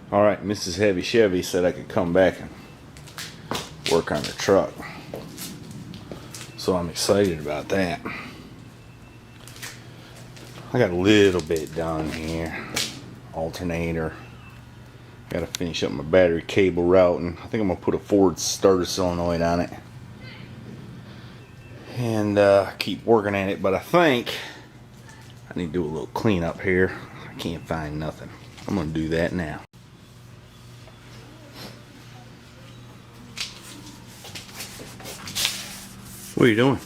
Alright, Mrs. Heavy Chevy said I could come back and work on her truck. So I'm excited about that. I got a little bit done here. Alternator. Got to finish up my battery cable routing. I think I'm going to put a Ford starter solenoid on it. And keep working at it. But I think I need to do a little cleanup here. I can't find nothing. I'm going to do that now. What are you doing?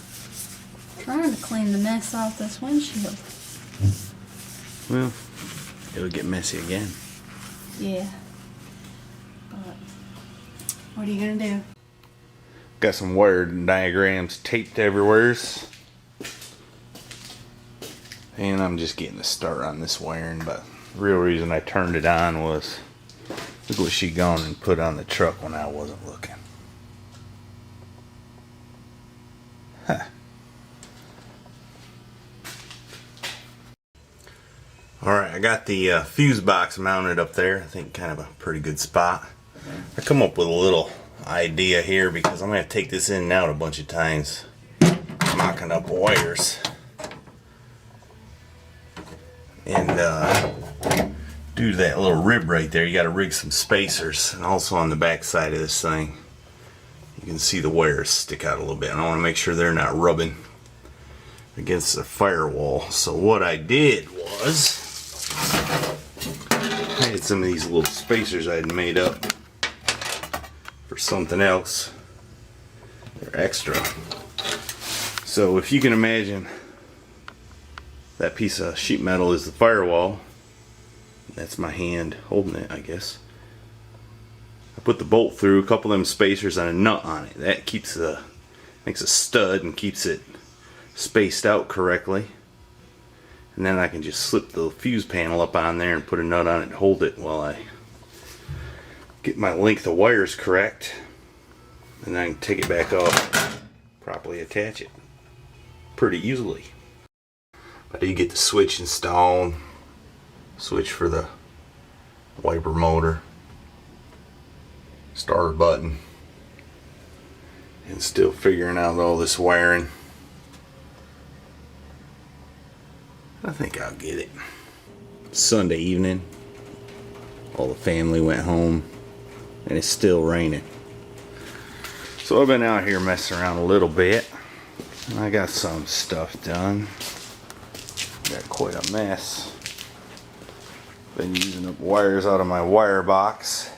Trying to clean the mess off this windshield. Well, it'll get messy again. Yeah. But what are you gonna do? Got some wired diagrams taped everywhere. And I'm just getting the start on this wiring, but the real reason I turned it on was look what she gone and put on the truck when I wasn't looking. Huh. Alright, I got the fuse box mounted up there. I think kind of a pretty good spot. I come up with a little idea here because I'm going to take this in and out a bunch of times, mocking up wires. And due to that little rib right there, you got to rig some spacers. And also on the back side of this thing, you can see the wires stick out a little bit. And I want to make sure they're not rubbing against the firewall. So what I did was I had some of these little spacers I had made up for something else. They're extra. So if you can imagine, that piece of sheet metal is the firewall. That's my hand holding it, I guess. I put the bolt through, a couple of them spacers and a nut on it. That keeps makes a stud and keeps it spaced out correctly. And then I can just slip the fuse panel up on there and put a nut on it and hold it while I get my length of wires correct. And then I can take it back off, properly attach it pretty easily. I did get the switch installed. Switch for the wiper motor. Starter button. And still figuring out all this wiring. I think I'll get it. Sunday evening. All the family went home. And it's still raining. So I've been out here messing around a little bit. And I got some stuff done. Got quite a mess. Been using up wires out of my wire box.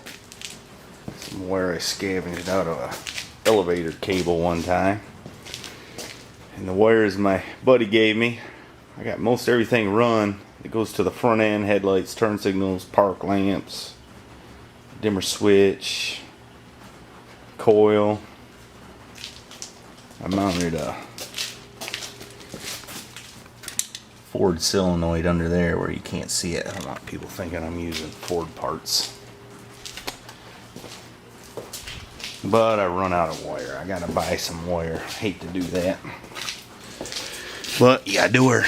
Some wire I scavenged out of a elevator cable one time. And the wires my buddy gave me, I got most everything run. It goes to the front end, headlights, turn signals, park lamps, dimmer switch, coil. I mounted a Ford solenoid under there where you can't see it. I don't want people thinking I'm using Ford parts. But I run out of wire. I gotta buy some wire. Hate to do that. But you gotta do her.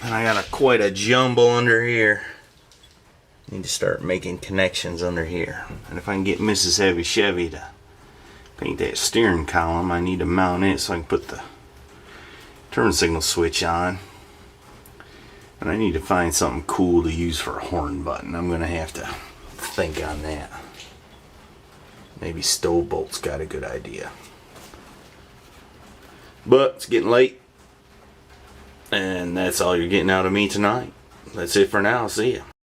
And I got quite a jumble under here. Need to start making connections under here. And if I can get Mrs. Heavy Chevy to paint that steering column, I need to mount it so I can put the turn signal switch on. And I need to find something cool to use for a horn button. I'm gonna have to think on that. Maybe stove bolt's got a good idea. But it's getting late. And that's all you're getting out of me tonight. That's it for now. See ya.